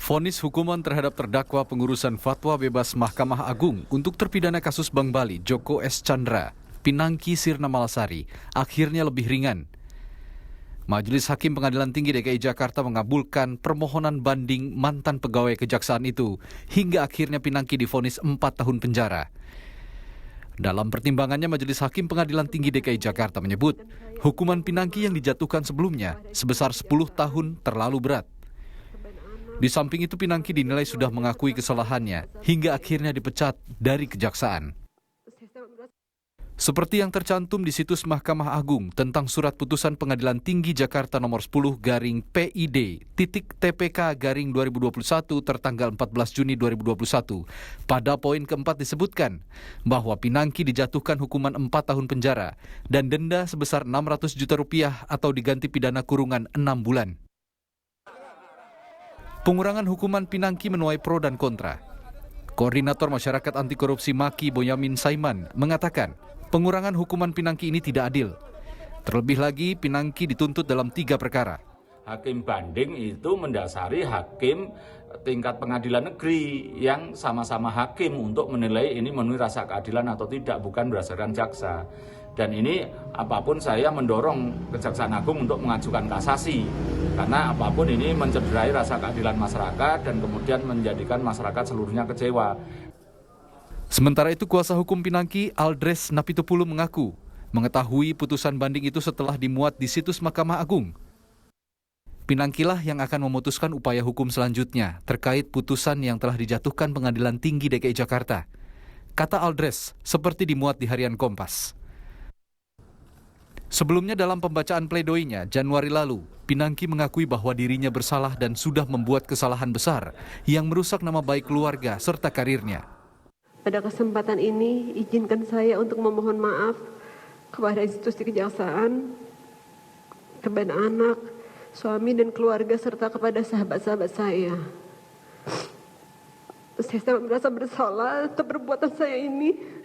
Vonis hukuman terhadap terdakwa pengurusan fatwa bebas Mahkamah Agung untuk terpidana kasus Bank Bali Joko S. Chandra, Pinangki Sirna Malasari, akhirnya lebih ringan. Majelis Hakim Pengadilan Tinggi DKI Jakarta mengabulkan permohonan banding mantan pegawai kejaksaan itu hingga akhirnya Pinangki divonis 4 tahun penjara. Dalam pertimbangannya, Majelis Hakim Pengadilan Tinggi DKI Jakarta menyebut hukuman Pinangki yang dijatuhkan sebelumnya sebesar 10 tahun terlalu berat. Di samping itu, Pinangki dinilai sudah mengakui kesalahannya hingga akhirnya dipecat dari kejaksaan. Seperti yang tercantum di situs Mahkamah Agung tentang surat putusan Pengadilan Tinggi Jakarta nomor 10/PID.TPK/2021 tertanggal 14 Juni 2021. Pada poin keempat disebutkan bahwa Pinangki dijatuhkan hukuman 4 tahun penjara dan denda sebesar 600 juta rupiah atau diganti pidana kurungan 6 bulan. Pengurangan hukuman Pinangki menuai pro dan kontra. Koordinator Masyarakat Anti Korupsi Maki Boyamin Saiman mengatakan pengurangan hukuman Pinangki ini tidak adil. Terlebih lagi, Pinangki dituntut dalam 3 perkara. Hakim banding itu mendasari hakim tingkat pengadilan negeri yang sama-sama hakim untuk menilai ini memenuhi rasa keadilan atau tidak, bukan berdasarkan jaksa. Dan ini apapun saya mendorong Kejaksaan Agung untuk mengajukan kasasi. Karena apapun ini mencederai rasa keadilan masyarakat dan kemudian menjadikan masyarakat seluruhnya kecewa. Sementara itu, kuasa hukum Pinangki, Aldres Napitupulu, mengaku mengetahui putusan banding itu setelah dimuat di situs Mahkamah Agung. Pinangkilah yang akan memutuskan upaya hukum selanjutnya terkait putusan yang telah dijatuhkan Pengadilan Tinggi DKI Jakarta. Kata Aldres, seperti dimuat di Harian Kompas. Sebelumnya dalam pembacaan pledoinya Januari lalu, Pinangki mengakui bahwa dirinya bersalah dan sudah membuat kesalahan besar yang merusak nama baik keluarga serta karirnya. Pada kesempatan ini, izinkan saya untuk memohon maaf kepada institusi kejaksaan, kepada anak, suami dan keluarga serta kepada sahabat-sahabat saya. Saya sangat merasa bersalah atas perbuatan saya ini.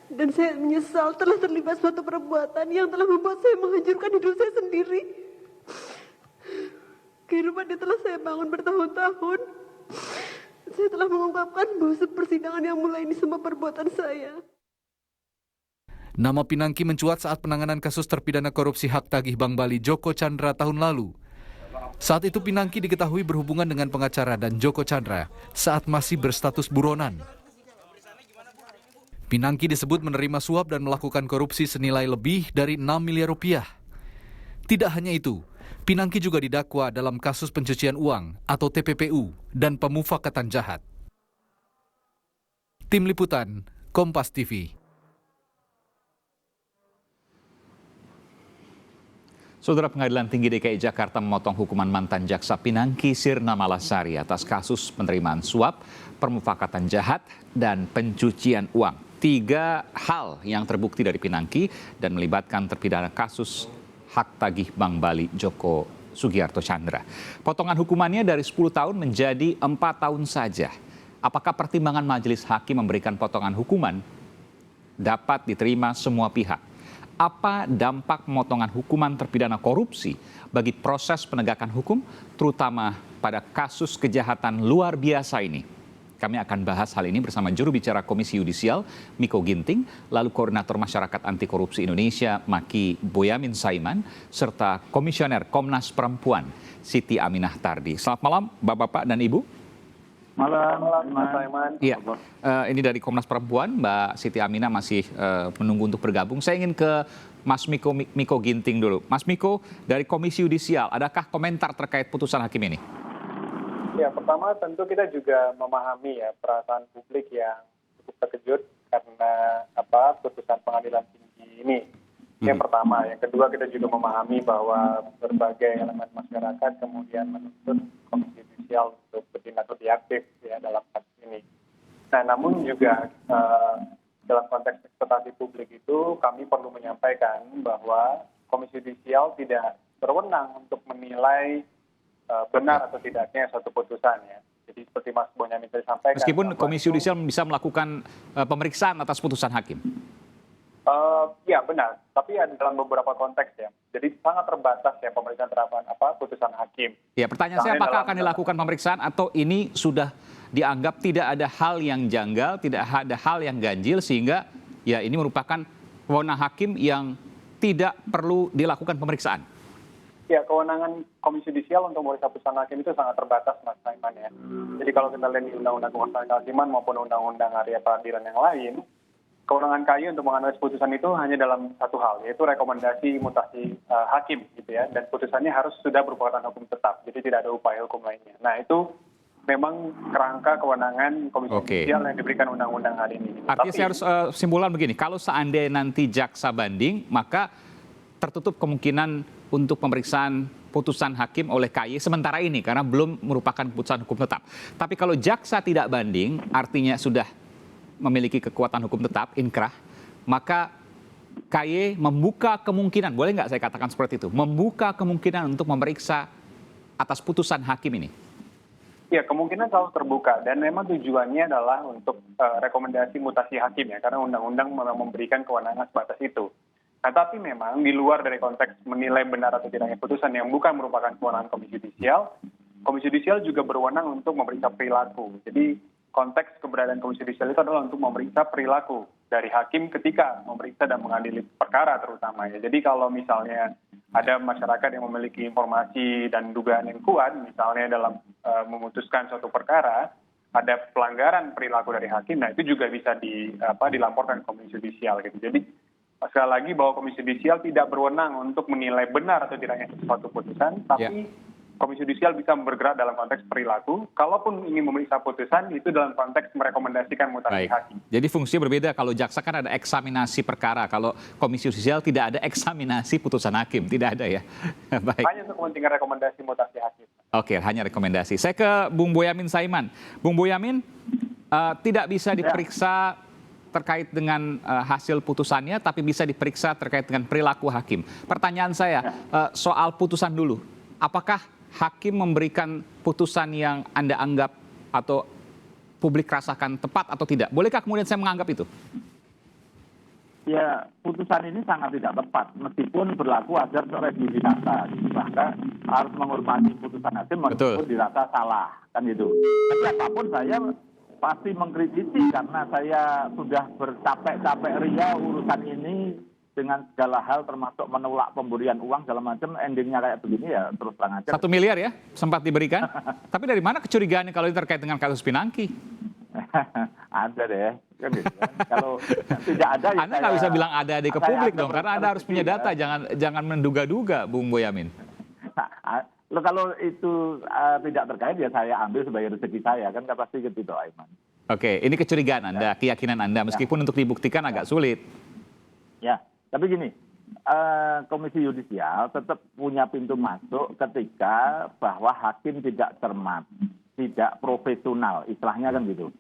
Dan saya menyesal telah terlibat suatu perbuatan yang telah membuat saya menghancurkan hidup saya sendiri. Kehidupan yang telah saya bangun bertahun-tahun. Saya telah mengungkapkan bahwa persidangan yang mulai ini semua perbuatan saya. Nama Pinangki mencuat saat penanganan kasus terpidana korupsi hak tagih Bank Bali Joko Chandra tahun lalu. Saat itu Pinangki diketahui berhubungan dengan pengacara dan Joko Chandra saat masih berstatus buronan. Pinangki disebut menerima suap dan melakukan korupsi senilai lebih dari 6 miliar rupiah. Tidak hanya itu, Pinangki juga didakwa dalam kasus pencucian uang atau TPPU dan pemufakatan jahat. Tim Liputan, Kompas TV. Saudara, Pengadilan Tinggi DKI Jakarta memotong hukuman mantan jaksa Pinangki Sirna Malasari atas kasus penerimaan suap, permufakatan jahat, dan pencucian uang. 3 hal yang terbukti dari Pinangki dan melibatkan terpidana kasus hak tagih Bank Bali Joko Sugiarto Chandra. Potongan hukumannya dari 10 tahun menjadi 4 tahun saja. Apakah pertimbangan majelis hakim memberikan potongan hukuman dapat diterima semua pihak? Apa dampak pemotongan hukuman terpidana korupsi bagi proses penegakan hukum, terutama pada kasus kejahatan luar biasa ini? Kami akan bahas hal ini bersama juru bicara Komisi Yudisial, Miko Ginting, lalu Koordinator Masyarakat Anti Korupsi Indonesia, Maki Boyamin Saiman, serta Komisioner Komnas Perempuan, Siti Aminah Tardi. Selamat malam, Bapak-Bapak dan Ibu. Malam, Mas Saiman. Iya, ini dari Komnas Perempuan, Mbak Siti Aminah masih menunggu untuk bergabung. Saya ingin ke Mas Miko Ginting dulu. Mas Miko, dari Komisi Yudisial, adakah komentar terkait putusan hakim ini? Ya, pertama tentu kita juga memahami ya perasaan publik yang cukup terkejut karena putusan Pengadilan Tinggi ini. Yang pertama, yang kedua kita juga memahami bahwa berbagai elemen masyarakat kemudian menuntut Komisi Yudisial untuk bertindak lebih aktif ya dalam kasus ini. Nah, namun juga dalam konteks ekspektasi publik itu kami perlu menyampaikan bahwa Komisi Yudisial tidak berwenang untuk menilai benar atau tidaknya suatu putusan ya. Jadi seperti Mas Bonyamin tadi sampaikan. Meskipun Komisi Yudisial bisa melakukan pemeriksaan atas putusan hakim. Ya benar, tapi ada dalam beberapa konteks ya. Jadi sangat terbatas ya pemeriksaan terhadap putusan hakim. Ya, pertanyaan saya Misalnya apakah dalam- akan dilakukan pemeriksaan atau ini sudah dianggap tidak ada hal yang janggal, tidak ada hal yang ganjil sehingga ya ini merupakan wewenang hakim yang tidak perlu dilakukan pemeriksaan. Ya, kewenangan Komisi Yudisial untuk memeriksa putusan hakim itu sangat terbatas, Mas Saiman ya. Jadi kalau kita lihat di Undang-Undang Kekuasaan Kehakiman maupun Undang-Undang Area Peradilan yang lain, kewenangan KAI untuk menganalisis putusan itu hanya dalam satu hal, yaitu rekomendasi mutasi hakim gitu ya, dan putusannya harus sudah berkekuatan hukum tetap, jadi tidak ada upaya hukum lainnya. Nah itu memang kerangka kewenangan Komisi Yudisial yang diberikan undang-undang hari ini. Artinya saya harus simpulan begini, kalau seandainya nanti jaksa banding, maka tertutup kemungkinan untuk pemeriksaan putusan hakim oleh KAI sementara ini karena belum merupakan putusan hukum tetap. Tapi kalau jaksa tidak banding, artinya sudah memiliki kekuatan hukum tetap, inkrah, maka KAI membuka kemungkinan, boleh nggak saya katakan seperti itu, membuka kemungkinan untuk memeriksa atas putusan hakim ini. Ya, kemungkinan selalu terbuka dan memang tujuannya adalah untuk rekomendasi mutasi hakim ya, karena undang-undang memang memberikan kewenangan sebatas itu. Nah, tapi memang di luar dari konteks menilai benar atau tidaknya putusan yang bukan merupakan kewenangan Komisi Yudisial juga berwenang untuk memeriksa perilaku. Jadi konteks keberadaan Komisi Yudisial itu adalah untuk memeriksa perilaku dari hakim ketika memeriksa dan mengadili perkara terutama ya. Jadi kalau misalnya ada masyarakat yang memiliki informasi dan dugaan yang kuat, misalnya dalam memutuskan suatu perkara, ada pelanggaran perilaku dari hakim, nah itu juga bisa dilaporkan ke Komisi Yudisial gitu. Jadi sekali lagi bahwa Komisi Yudisial tidak berwenang untuk menilai benar atau tidaknya suatu putusan, tapi Komisi Yudisial bisa bergerak dalam konteks perilaku. Kalaupun ingin memeriksa putusan, itu dalam konteks merekomendasikan mutasi hakim. Jadi fungsinya berbeda. Kalau jaksa kan ada eksaminasi perkara. Kalau Komisi Yudisial tidak ada eksaminasi putusan hakim. Tidak ada ya. Baik. Hanya untuk kepentingan rekomendasi mutasi hakim. Oke, hanya rekomendasi. Saya ke Bung Boyamin Saiman. Bung Boyamin, tidak bisa diperiksa terkait dengan hasil putusannya, tapi bisa diperiksa terkait dengan perilaku hakim. Pertanyaan saya, soal putusan dulu. Apakah hakim memberikan putusan yang Anda anggap atau publik rasakan tepat atau tidak? Bolehkah kemudian saya menganggap itu? Ya, putusan ini sangat tidak tepat, meskipun berlaku ajar review dinasa, maka harus menghormati putusan hakim meskipun dirasa salah, kan gitu. Tapi apapun saya pasti mengkritisi karena saya sudah bercapek-capek ria urusan ini dengan segala hal termasuk menolak pemberian uang segala macam, endingnya kayak begini ya terus terang aja. 1 miliar ya sempat diberikan. Tapi dari mana kecurigaannya kalau ini terkait dengan kasus Pinangki? Ada deh. Kan gitu. Kalau tidak ada ya Anda nggak bisa bilang ada ke publik dong, karena Anda harus punya data, jangan menduga-duga, Bung Boyamin. Kalau itu tidak terkait ya saya ambil sebagai rezeki saya, kan nggak pasti gitu Aiman. Oke, ini kecurigaan Anda, keyakinan Anda, meskipun untuk dibuktikan agak sulit. Ya, tapi gini, Komisi Yudisial tetap punya pintu masuk ketika bahwa hakim tidak cermat, tidak profesional, istilahnya kan gitu.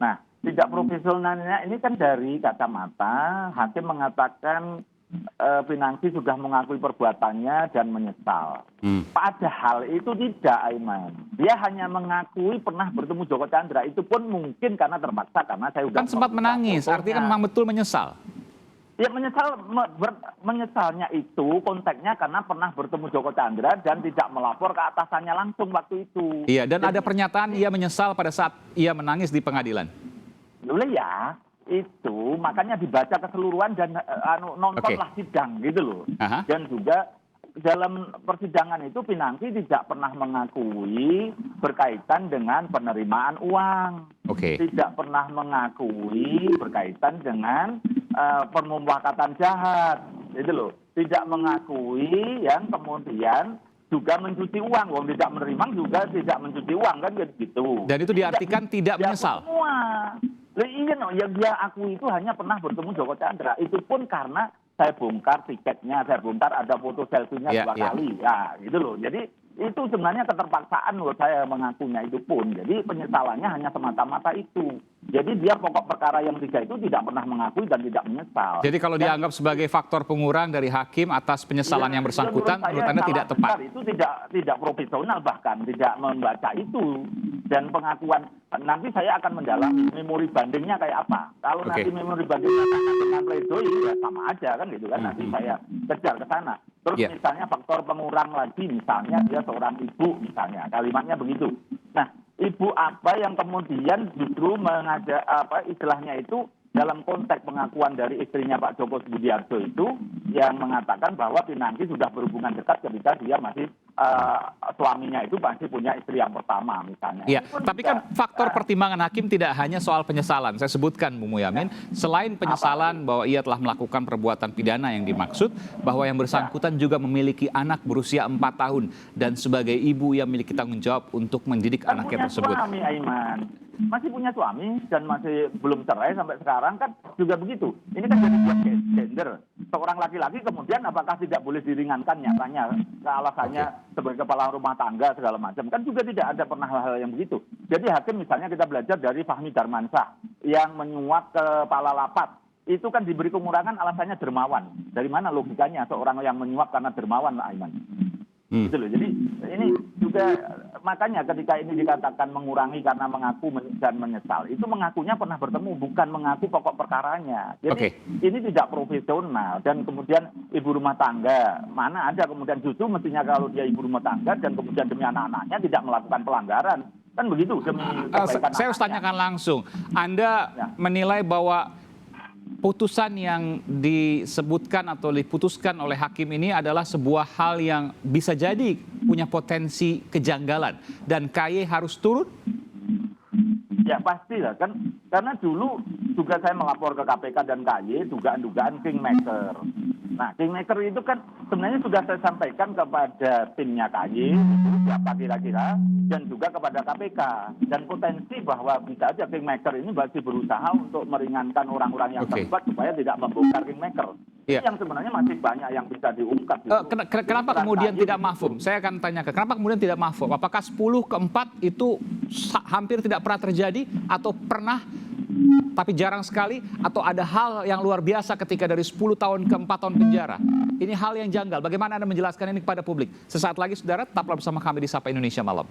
Nah, tidak profesionalnya ini kan dari kacamata hakim mengatakan Pinangki sudah mengakui perbuatannya dan menyesal. Padahal itu tidak, Aiman. Dia hanya mengakui pernah bertemu Joko Chandra. Itu pun mungkin karena terpaksa, karena saya sudah Kan sempat menangis, artinya kan memang betul menyesal. Ya menyesalnya itu konteksnya karena pernah bertemu Joko Chandra dan tidak melapor ke atasannya langsung waktu itu. Iya, dan ada pernyataan ia menyesal pada saat ia menangis di pengadilan. Ya, itu makanya dibaca keseluruhan dan nontonlah sidang gitu loh. Dan juga dalam persidangan itu Pinangki tidak pernah mengakui berkaitan dengan penerimaan uang. Tidak pernah mengakui berkaitan dengan pemufakatan jahat. Gitu loh. Tidak mengakui yang kemudian juga mencuci uang. Wong tidak menerima juga tidak mencuci uang kan gitu. Dan itu diartikan tidak menyesal. Semua. Iya, yang dia akui itu hanya pernah bertemu Joko Chandra. Itu pun karena saya bongkar tiketnya, saya bongkar ada foto selfie-nya 2 kali. Ya, gitu loh. Jadi itu sebenarnya keterpaksaan menurut saya mengakunya itu pun. Jadi penyesalannya hanya semata-mata itu. Jadi dia pokok perkara yang 3 itu tidak pernah mengakui dan tidak menyesal. Jadi kalau dianggap sebagai faktor pengurang dari hakim atas penyesalan yang bersangkutan, menurut Anda tidak tepat? Itu tidak profesional, bahkan tidak membaca itu. Dan pengakuan, nanti saya akan mendalami memori bandingnya kayak apa. Kalau nanti memori bandingnya dengan pledoi, ya sama aja kan gitu kan. Nanti saya kejar ke sana. Terus misalnya faktor pengurang lagi, misalnya dia seorang ibu misalnya, kalimatnya begitu. Nah, ibu apa yang kemudian justru mengajak istilahnya itu dalam konteks pengakuan dari istrinya Pak Joko Budiarto itu yang mengatakan bahwa Pinangki sudah berhubungan dekat ketika dia masih suaminya itu masih punya istri yang pertama misalnya. Iya, tapi kan faktor pertimbangan hakim tidak hanya soal penyesalan. Saya sebutkan Bu Muyamin, selain penyesalan bahwa ia telah melakukan perbuatan pidana yang dimaksud, bahwa yang bersangkutan juga memiliki anak berusia 4 tahun dan sebagai ibu yang memiliki tanggung jawab untuk mendidik anaknya tersebut. Suami, Aiman. Masih punya suami dan masih belum cerai sampai sekarang kan juga begitu. Ini kan jadi dua gender. Seorang laki-laki kemudian apakah tidak boleh diringankan nyatanya alasannya sebagai kepala rumah tangga segala macam. Kan juga tidak ada pernah hal-hal yang begitu. Jadi hakim misalnya kita belajar dari Fahmi Darmansyah yang menyuap kepala lapas. Itu kan diberi pengurangan alasannya dermawan. Dari mana logikanya seorang yang menyuap karena dermawan, Aiman? Gitu loh. Jadi ini juga makanya ketika ini dikatakan mengurangi karena mengaku dan menyesal, itu mengakunya pernah bertemu, bukan mengaku pokok perkaranya. Jadi ini tidak profesional. Dan kemudian ibu rumah tangga, mana ada kemudian justru mestinya kalau dia ibu rumah tangga dan kemudian demi anak-anaknya tidak melakukan pelanggaran. Kan begitu demi kebaikan saya harus tanyakan langsung. Anda menilai bahwa putusan yang disebutkan atau diputuskan oleh hakim ini adalah sebuah hal yang bisa jadi punya potensi kejanggalan dan KY harus turun? Ya pasti lah kan, karena dulu juga saya melapor ke KPK dan KY dugaan-dugaan kingmaker. Nah, kingmaker itu kan sebenarnya sudah saya sampaikan kepada timnya KY, siapa kira-kira, dan juga kepada KPK. Dan potensi bahwa bisa aja kingmaker ini masih berusaha untuk meringankan orang-orang yang terlibat supaya tidak membongkar kingmaker. Yang sebenarnya masih banyak yang bisa diungkap. Kenapa kemudian tidak mafhum? Saya akan tanyakan, kenapa kemudian tidak mafhum? Apakah 10/4 itu hampir tidak pernah terjadi atau pernah tapi jarang sekali, atau ada hal yang luar biasa ketika dari 10 tahun ke 4 tahun penjara? Ini hal yang janggal. Bagaimana Anda menjelaskan ini kepada publik? Sesaat lagi, saudara, tetaplah bersama kami di Sapa Indonesia Malam.